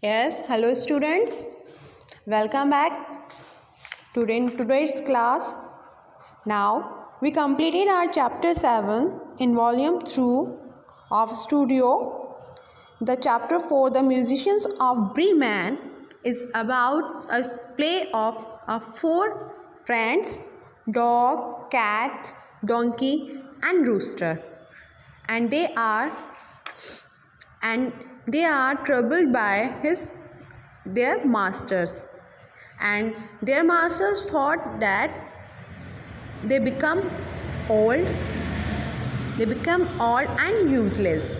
Yes, hello students. Welcome back to today's class. Now we completed our chapter 7 in volume 2 of Studio. The chapter 4, The Musicians of Bremen, is about a play of four friends: dog, cat, donkey, and rooster. And they are troubled by their masters, and their masters thought that they become old and useless,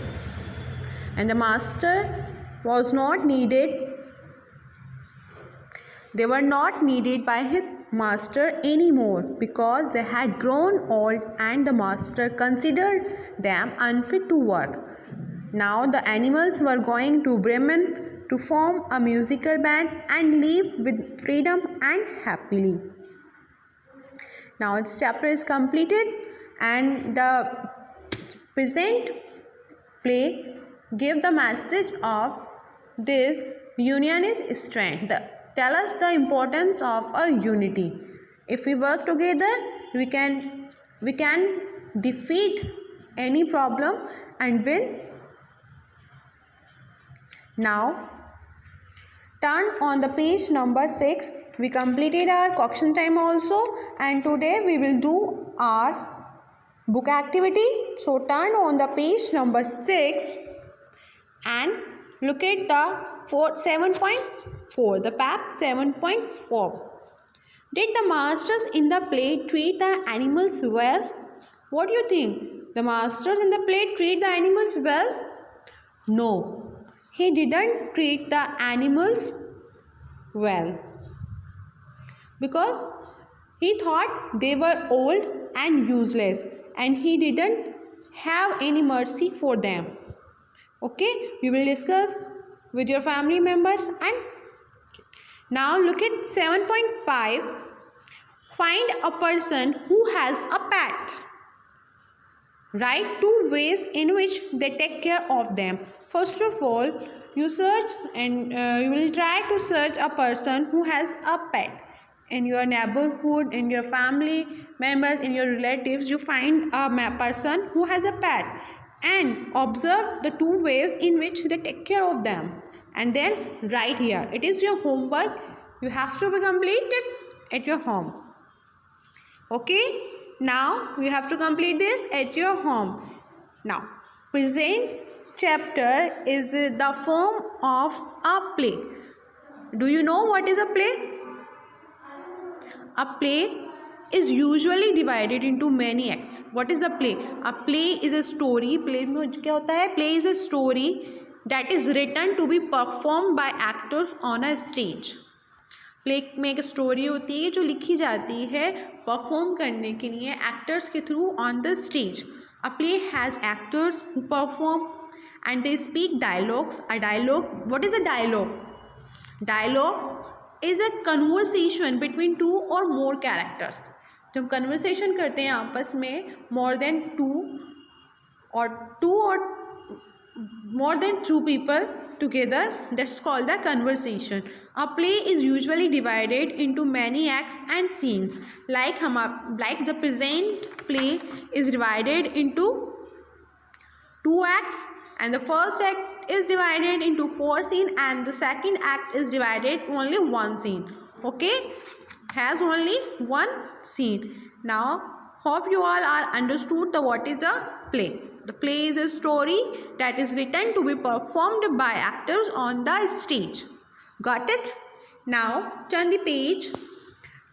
and the master was not needed they were not needed by his master anymore because they had grown old and the master considered them unfit to work. Now the animals were going to Bremen to form a musical band and live with freedom and happily. Now this chapter is completed, and the present play give the message of this: union is strength. Tell us the importance of a unity. If we work together, we can defeat any problem and win. Now turn on the page number 6. We completed our question time also, and today we will do our book activity. So turn on the page number 6 and look at the 7.4, the PAP 7.4. Did the masters in the play treat the animals well? What do you think? The masters in the play treat the animals well? No, he didn't treat the animals well because he thought they were old and useless, and he didn't have any mercy for them. Okay, we will discuss with your family members. And now look at 7.5. Find a person who has a pet. Write 2 ways in which they take care of them. First of all, you search and you will try to search a person who has a pet. In your neighborhood, in your family members, in your relatives, you find a person who has a pet and observe the 2 ways in which they take care of them, and then write here. It is your homework. You have to complete it at your home. Okay, now you have to complete this at your home. Now present chapter is the form of a play. Do you know what is a play? A play is usually divided into many acts. What is the play? A play is a story. Play में क्या होता है? Play is a story that is written to be performed by actors on a stage. Play में एक story होती है जो लिखी जाती है परफॉर्म करने के लिए एक्टर्स के through on the stage. A play has actors who perform and they speak dialogues. A dialogue, what is a dialogue? Dialogue is a conversation between 2 or more characters. जब कन्वर्सेशन करते हैं आपस में more than 2 और more than 2 people together, that's called the conversation. A play is usually divided into many acts and scenes. Like the present play is divided into 2 acts, and the first act is divided into 4 scenes, and the second act is divided only 1 scene. Okay, has only 1 scene. Now hope you all are understood what is a play. The play is a story that is written to be performed by actors on the stage. Got it? Now turn the page.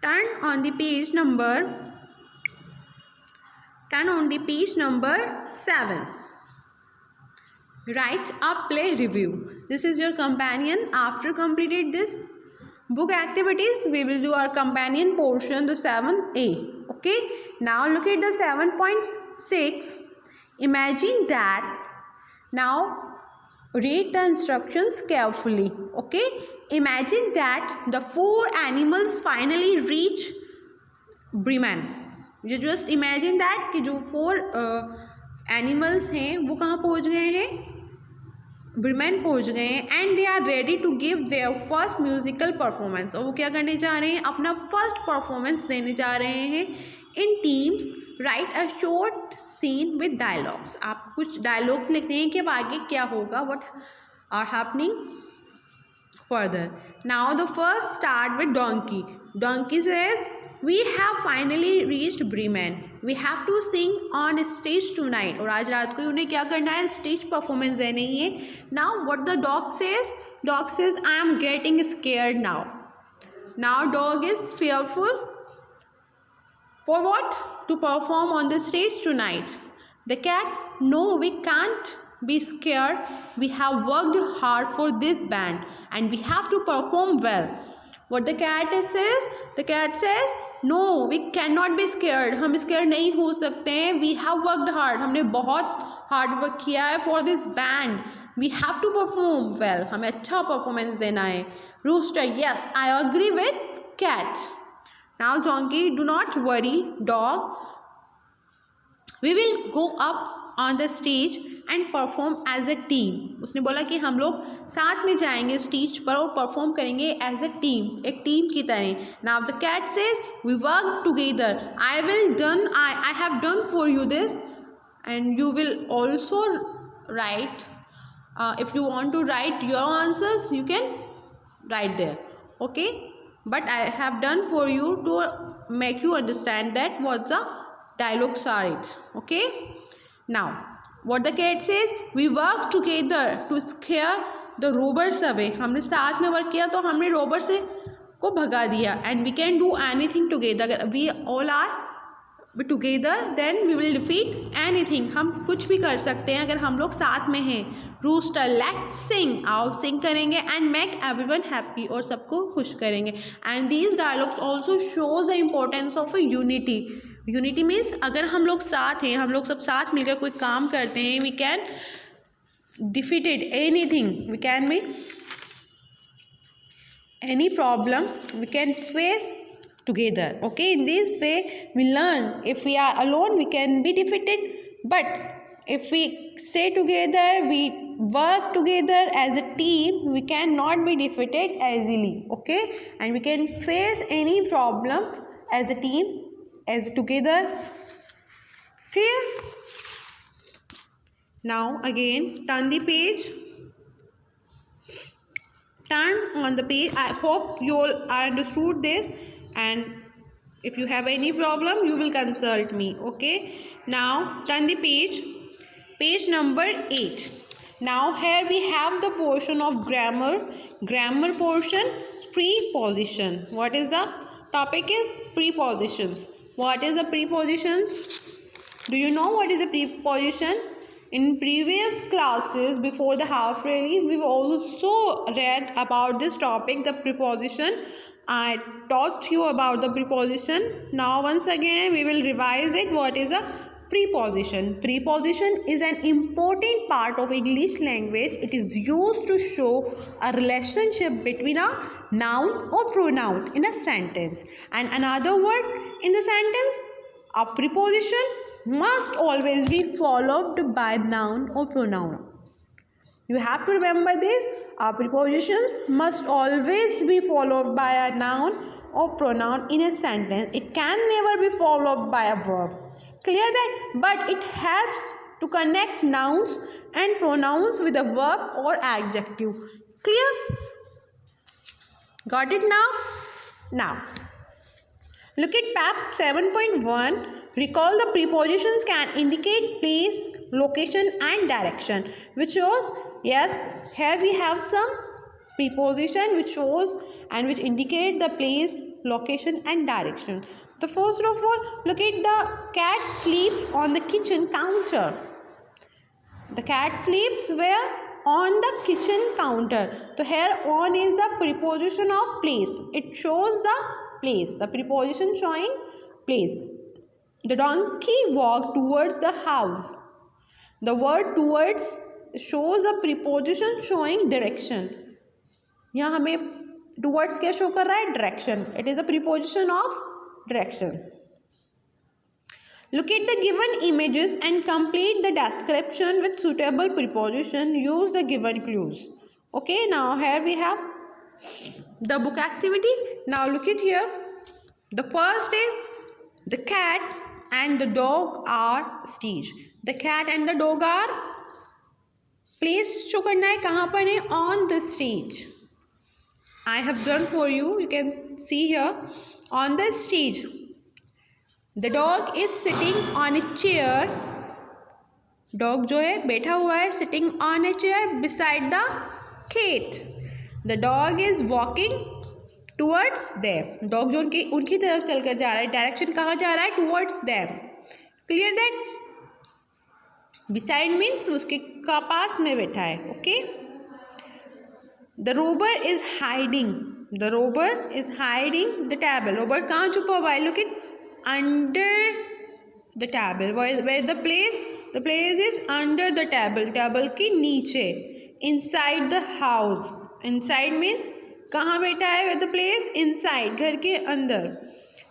Turn on the page number 7. Write a play review. This is your companion. After completed this book activities, we will do our companion portion, the 7A. Okay. Now look at the 7.6. Imagine that. Now read the instructions carefully. Okay. Imagine that the 4 animals finally reach Bremen. You just imagine that कि जो 4 animals हैं वो कहाँ पहुँच गए हैं? ब्रीमेन पहुंच गए हैं and they are ready to give their first musical performance. और वो क्या करने जा रहे हैं, अपना फर्स्ट परफॉर्मेंस देने जा रहे हैं। In teams write a short scene with dialogues. आप कुछ डायलॉग्स लिखने हैं कि अब आगे क्या होगा, what are happening further. Now the first start with Donkey. Donkey says, "We have finally reached Bremen. We have to sing on stage tonight." और आज रात को उन्हें क्या करना है, स्टेज परफॉर्मेंस देनी है। Now what the dog says? Dog says, "I am getting scared now." Now dog is fearful. For what? To perform on the stage tonight. The cat, "No, we can't be scared. We have worked hard for this band and we have to perform well." What the cat says? The cat says, "No, we cannot be scared. हम scared नहीं हो सकते हैं. We have worked hard. हमने बहुत hard work किया है for this band. We have to perform well. हमें अच्छा performance देना है. Rooster, "Yes, I agree with cat." Now Donkey, "Do not worry, dog. We will go up on the stage and perform as a team." उसने बोला कि हम लोग साथ में जाएंगे स्टेज पर और परफॉर्म करेंगे एज a टीम, एक टीम की तरह। Now the cat says, "We work together. I have done for you this and you will also write. If you want to write your answers, you can write there. Okay? But I have done for you to make you understand that what the dialogues are it." Okay? Now what the cat says, "We work together to scare the robbers away." हमने साथ में work किया तो हमने robbers से को भगा दिया। "And we can do anything together." अगर we all are together then we will defeat anything. हम कुछ भी कर सकते हैं अगर हम लोग साथ में हैं। Rooster, "Let's sing." आओ sing करेंगे and make everyone happy, और सबको खुश करेंगे। And these dialogues also shows the importance of a unity. Unity means अगर हम लोग साथ हैं, हम लोग सब साथ मिलकर कोई काम करते हैं, we can defeated anything, we can be any problem, we can face together. Okay, in this way we learn if we are alone we can be defeated, but if we stay together, we work together as a team, we cannot be defeated easily. Okay, and we can face any problem as a team, as together. Clear? Now again turn the page, turn on the page. I hope you all understood this, and if you have any problem you will consult me. Okay, now turn the page, page number 8. Now here we have the portion of grammar portion, preposition. What is the topic is prepositions. What is the prepositions? Do you know what is a preposition? In previous classes before the half yearly we've also read about this topic, the preposition. I taught you about the preposition. Now once again we will revise it. What is a preposition? Preposition is an important part of English language. It is used to show a relationship between a noun or pronoun in a sentence and another word in the sentence. A preposition must always be followed by noun or pronoun. You have to remember this. Our prepositions must always be followed by a noun or pronoun in a sentence. It can never be followed by a verb. Clear that? But it helps to connect nouns and pronouns with a verb or adjective. Clear? Got it now? Now look at PAP 7.1. Recall the prepositions can indicate place, location and direction, which shows, yes, here we have some preposition which shows and which indicate the place, location and direction. The first of all, look at the cat sleeps on the kitchen counter. The cat sleeps where? On the kitchen counter. So here on is the preposition of place. It shows the place. The preposition showing place. The donkey walked towards the house. The word towards shows a preposition showing direction. यहाँ हमें towards क्या show कर रहा है? Direction. It is a preposition of direction. Look at the given images and complete the description with suitable preposition. Use the given clues. Okay, now here we have the book activity. Now look at here. The first is the cat and the dog are stage. The cat and the dog are place show करना है कहाँ पर है on the stage. I have done for you. You can see here on the stage. The dog is sitting on a chair. Dog जो है बैठा हुआ है sitting on a chair beside the cat. The dog is walking towards them. Dog जो उनकी तरफ चलकर जा रहा है. Direction कहाँ जा रहा है? Towards them. Clear that? Beside means उसके पास में बैठा है. Okay? The robber is hiding. The robber is hiding the table. Robber कहाँ छुपा हुआ है? Look at under the table. Where the place? The place is under the table. Table के नीचे. Inside the house. Inside means कहाँ बैठा है? Where the place? Inside. घर के अंदर.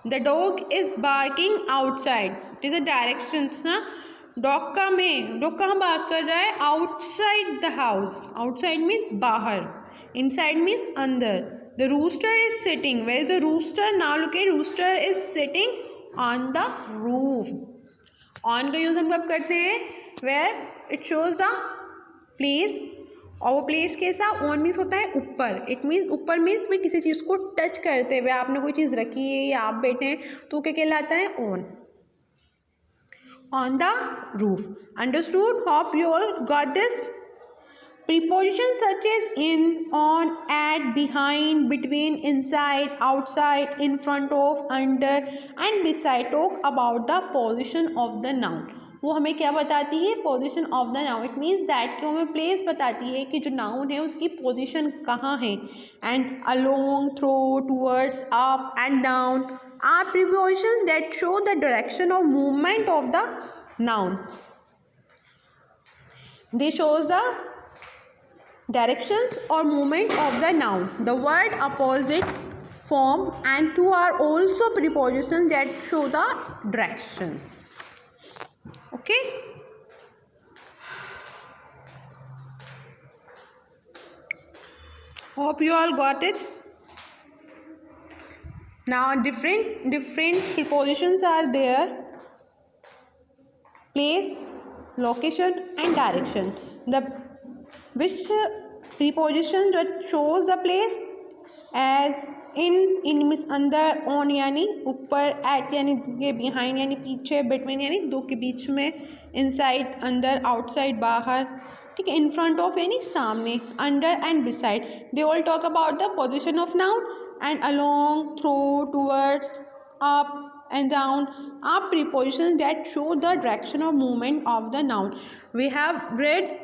The dog is barking outside. It is a direction ना. Dog का में dog कहाँ bark कर रहा है? Outside the house. Outside means बाहर. Inside means अंदर. The rooster is sitting. Where is the rooster? Now look at rooster is sitting on the roof. On का यूज हम कब करते हैं? Where it shows the place. और वो place कैसा? ऑन मीन्स होता है ऊपर. इट मीन्स ऊपर मीन्स में किसी चीज़ को टच करते हुए आपने कोई चीज़ रखी है या आप बैठे हैं तो क्या कहलाता है? On. On the roof. Understood? Hope you all got this. Prepositions such as in, on, at, behind, between, inside, outside, in front of, under and beside talk about the position of the noun. वो हमें क्या बताती है? Position of the noun. It means that कि हमें place बताती है कि जो नाउन है उसकी पोजीशन कहाँ है. And along, through, towards, up and down are prepositions that show the direction of movement of the noun. They shows the directions or movement of the noun. The word opposite form and to are also prepositions that show the directions. Okay? Hope you all got it. Now different prepositions are there. Place, location and direction. The which preposition that shows the place as in means अंदर, on यानी ऊपर, at यानी ये behind यानी पीछे, between यानी दो के बीच में, inside अंदर, outside बाहर, ठीक है, in front of यानी सामने, under and beside. They all talk about the position of noun. And along, through, towards, up and down are prepositions that show the direction of movement of the noun. We have read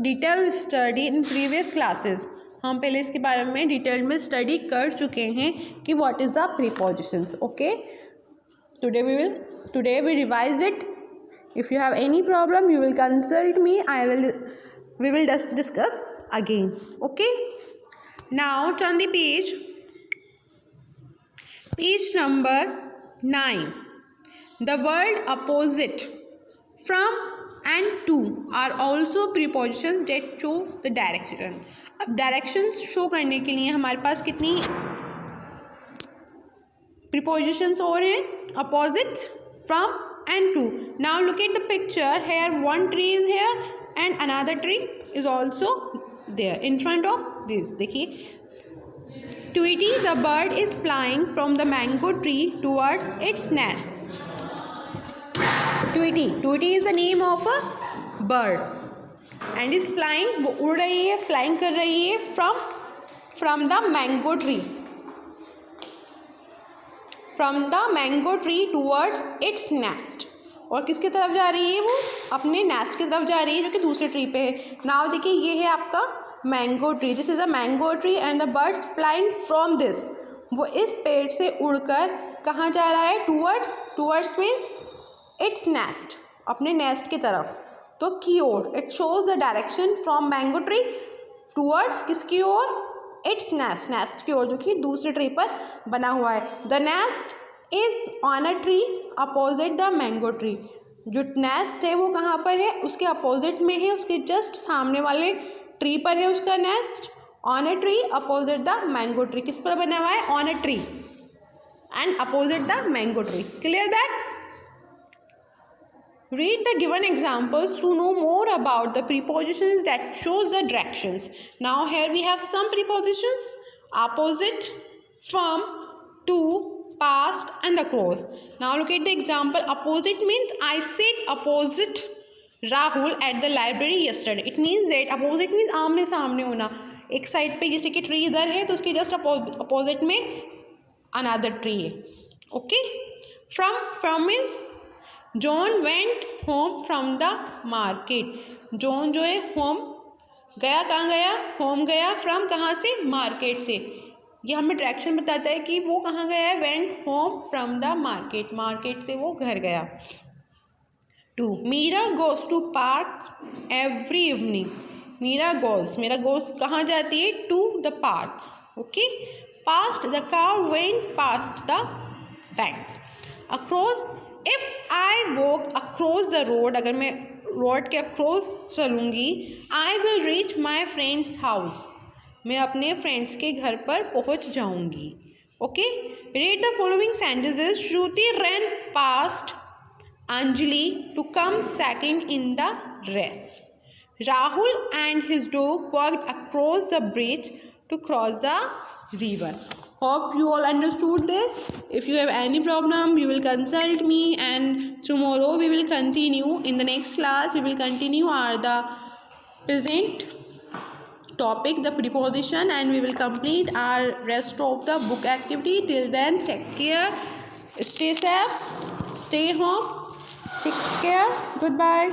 detail study in previous classes. हम पहले इसके बारे में detail में study कर चुके हैं कि what is the prepositions. Okay, today we revise it. If you have any problem you will consult me. We will discuss again. Okay, now turn the page number 9. The word opposite, from and to are also prepositions that show the direction. अब directions show करने के लिए हमारे पास कितनी prepositions और हैं? Opposite, from and to. Now look at the picture. Here one tree is here and another tree is also there in front of this. देखिए, Tweety the bird is flying from the mango tree towards its nest. Tweety is the name of a bird and is flying. वो उड़ रही है, flying कर रही है from the mango tree. From the mango tree towards its nest. और किसकी तरफ जा रही है? वो अपने नेस्ट की तरफ जा रही है जो कि दूसरे ट्री पे है. नाउ देखिए, ये है आपका mango tree. This is a mango tree and the birds flying from this. वो इस पेड़ से उड़कर कहाँ जा रहा है? टूवर्ड्स मीन्स इट्स नेस्ट, अपने नेस्ट की तरफ. तो की ओर. It shows the direction from mango tree towards किसकी ओर? इट्स नेस्ट की ओर, जो कि दूसरे ट्री पर बना हुआ है. The nest is on a tree opposite the mango tree. जो नेस्ट है वो कहाँ पर है, उसके अपोजिट में है, उसके जस्ट सामने वाले ट्री पर है उसका nest. On a tree opposite the mango tree, किस पर बना हुआ है, on a tree and opposite the mango tree. Clear that? Read the given examples to know more about the prepositions that shows the directions. Now here we have some prepositions: opposite, from, to, past and across. Now look at the example. Opposite means I sat opposite Rahul at the library yesterday. It means that opposite means आमने सामने होना। एक side पे जैसे कि tree इधर है तो उसके जस्ट अपोजिट में अनदर ट्री है। Okay. From means John went home from the market. John जो है होम गया, कहाँ गया, होम गया, फ्रॉम कहाँ से, मार्केट से। ये हमें डायरेक्शन बताता है कि वो कहाँ गया है, went home from the market, market से वो घर गया। To, Meera goes to park every evening. Meera goes कहाँ जाती है, to the park. Okay. Past, the car went past the bank. Across, if I walk across the road, अगर मैं road के अक्रॉस चलूँगी, I will reach my friends house, मैं अपने friends के घर पर पहुँच जाऊँगी। Okay. Read the following sentences. Shruti rain past Anjali to come second in the race. Rahul and his dog walked across the bridge to cross the river. Hope you all understood this. If you have any problem, you will consult me, and tomorrow we will continue. In the next class, we will continue the present topic, the preposition, and we will complete our rest of the book activity. Till then, take care, stay safe, stay home, take care, goodbye.